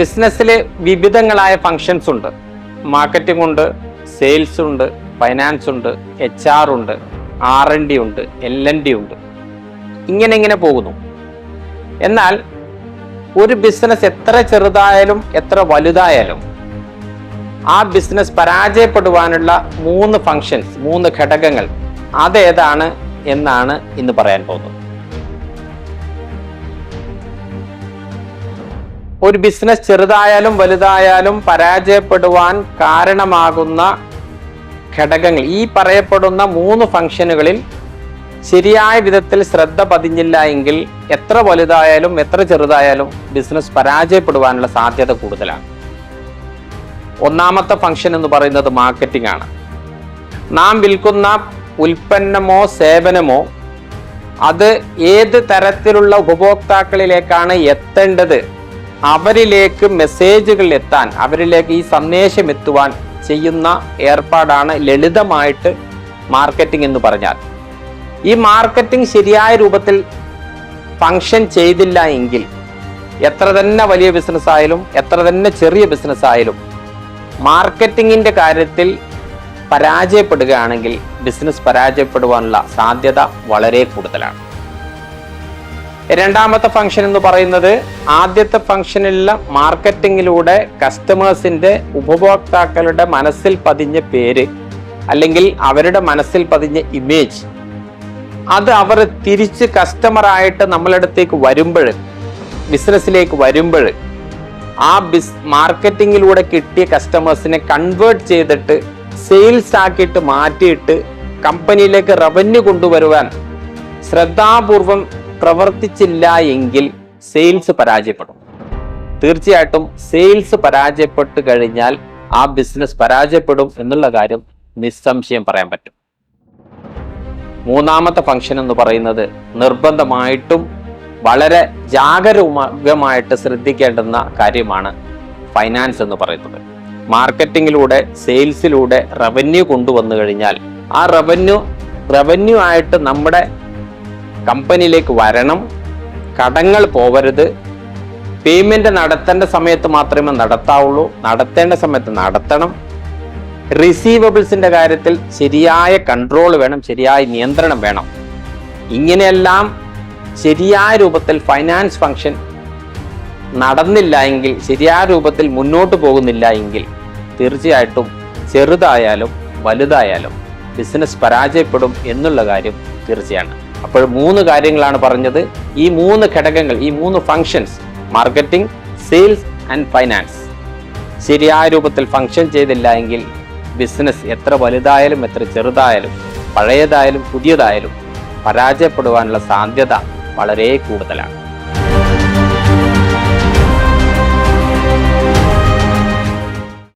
ബിസിനസ്സിൽ വിവിധങ്ങളായ ഫങ്ഷൻസ് ഉണ്ട്. മാർക്കറ്റിംഗ് ഉണ്ട്, സെയിൽസ് ഉണ്ട്, ഫൈനാൻസ് ഉണ്ട്, HR ഉണ്ട്, R&D ഉണ്ട്, L&D ഉണ്ട്. ഇങ്ങനെ പോകുന്നു. എന്നാൽ ഒരു ബിസിനസ് എത്ര ചെറുതായാലും എത്ര വലുതായാലും ആ ബിസിനസ് പരാജയപ്പെടുവാനുള്ള 3 ഫങ്ഷൻസ്, 3 ഘടകങ്ങൾ അതേതാണ് എന്നാണ് ഇന്ന് പറയാൻ പോകുന്നത്. ഒരു ബിസിനസ് ചെറുതായാലും വലുതായാലും പരാജയപ്പെടുവാൻ കാരണമാകുന്ന ഘടകങ്ങൾ, ഈ പറയപ്പെടുന്ന 3 ഫങ്ഷനുകളിൽ ശരിയായ വിധത്തിൽ ശ്രദ്ധ പതിഞ്ഞില്ല എങ്കിൽ എത്ര വലുതായാലും എത്ര ചെറുതായാലും ബിസിനസ് പരാജയപ്പെടുവാനുള്ള സാധ്യത കൂടുതലാണ്. ഒന്നാമത്തെ ഫങ്ഷൻ എന്ന് പറയുന്നത് മാർക്കറ്റിംഗ് ആണ്. നാം വിൽക്കുന്ന ഉൽപ്പന്നമോ സേവനമോ അത് ഏത് തരത്തിലുള്ള ഉപഭോക്താക്കളിലേക്കാണ് എത്തേണ്ടത്, അവരിലേക്ക് മെസ്സേജുകൾ എത്താൻ, അവരിലേക്ക് ഈ സന്ദേശം എത്തുവാൻ ചെയ്യുന്ന ഏർപ്പാടാണ് ലളിതമായിട്ട് മാർക്കറ്റിംഗ് എന്ന് പറഞ്ഞാൽ. ഈ മാർക്കറ്റിംഗ് ശരിയായ രൂപത്തിൽ ഫങ്ഷൻ ചെയ്തില്ല എങ്കിൽ എത്ര തന്നെ വലിയ ബിസിനസ് ആയാലും എത്ര തന്നെ ചെറിയ ബിസിനസ് ആയാലും മാർക്കറ്റിംഗിന്റെ കാര്യത്തിൽ പരാജയപ്പെടുകയാണെങ്കിൽ ബിസിനസ് പരാജയപ്പെടുവാനുള്ള സാധ്യത വളരെ കൂടുതലാണ്. രണ്ടാമത്തെ ഫംഗ്ഷൻ എന്ന് പറയുന്നത്, ആദ്യത്തെ ഫംഗ്ഷനിലുള്ള മാർക്കറ്റിംഗിലൂടെ കസ്റ്റമേഴ്സിന്റെ, ഉപഭോക്താക്കളുടെ മനസ്സിൽ പതിഞ്ഞ പേര് അല്ലെങ്കിൽ അവരുടെ മനസ്സിൽ പതിഞ്ഞ ഇമേജ്, അത് അവർ തിരിച്ച് കസ്റ്റമറായിട്ട് നമ്മളടുത്തേക്ക് വരുമ്പോൾ, ബിസിനസ്സിലേക്ക് വരുമ്പോൾ ആ മാർക്കറ്റിംഗിലൂടെ കിട്ടിയ കസ്റ്റമേഴ്സിനെ കൺവേർട്ട് ചെയ്തിട്ട് സെയിൽസ് ആക്കിയിട്ട് മാറ്റിയിട്ട് കമ്പനിയിലേക്ക് റവന്യൂ കൊണ്ടുവരുവാൻ ശ്രദ്ധാപൂർവം പ്രവർത്തിച്ചില്ല എങ്കിൽ സെയിൽസ് പരാജയപ്പെടും. തീർച്ചയായിട്ടും സെയിൽസ് പരാജയപ്പെട്ടു കഴിഞ്ഞാൽ ആ ബിസിനസ് പരാജയപ്പെടും എന്നുള്ള കാര്യം നിസ്സംശയം പറയാൻ പറ്റും. മൂന്നാമത്തെ ഫംഗ്ഷൻ എന്ന് പറയുന്നത് നിർബന്ധമായിട്ടും വളരെ ജാഗരൂകമായിട്ട് ശ്രദ്ധിക്കേണ്ടുന്ന കാര്യമാണ് ഫൈനാൻസ് എന്ന് പറയുന്നത്. മാർക്കറ്റിംഗിലൂടെ സെയിൽസിലൂടെ റവന്യൂ കൊണ്ടുവന്നു കഴിഞ്ഞാൽ ആ റവന്യൂ ആയിട്ട് നമ്മുടെ കമ്പനിയിലേക്ക് വരണം. കടങ്ങൾ പോവരുത്. പേയ്മെന്റ് നടത്തേണ്ട സമയത്ത് മാത്രമേ നടത്താവുള്ളൂ, നടത്തേണ്ട സമയത്ത് നടത്തണം. റിസീവബിൾസിന്റെ കാര്യത്തിൽ ശരിയായ കൺട്രോൾ വേണം, ശരിയായ നിയന്ത്രണം വേണം. ഇങ്ങനെയെല്ലാം ശരിയായ രൂപത്തിൽ ഫൈനാൻസ് ഫംഗ്ഷൻ നടന്നില്ല എങ്കിൽ, ശരിയായ രൂപത്തിൽ മുന്നോട്ട് പോകുന്നില്ല എങ്കിൽ തീർച്ചയായിട്ടും ചെറുതായാലും വലുതായാലും ബിസിനസ് പരാജയപ്പെടും എന്നുള്ള കാര്യം തീർച്ചയാണ്. അപ്പോൾ 3 കാര്യങ്ങളാണ് പറഞ്ഞത്. ഈ 3 ഘടകങ്ങൾ, ഈ 3 functions, marketing, sales and finance ശരിയായ രൂപത്തിൽ ഫങ്ഷൻ ചെയ്തില്ല എങ്കിൽ ബിസിനസ് എത്ര വലുതായാലും എത്ര ചെറുതായാലും പഴയതായാലും പുതിയതായാലും പരാജയപ്പെടുവാനുള്ള സാധ്യത വളരെ കൂടുതലാണ്.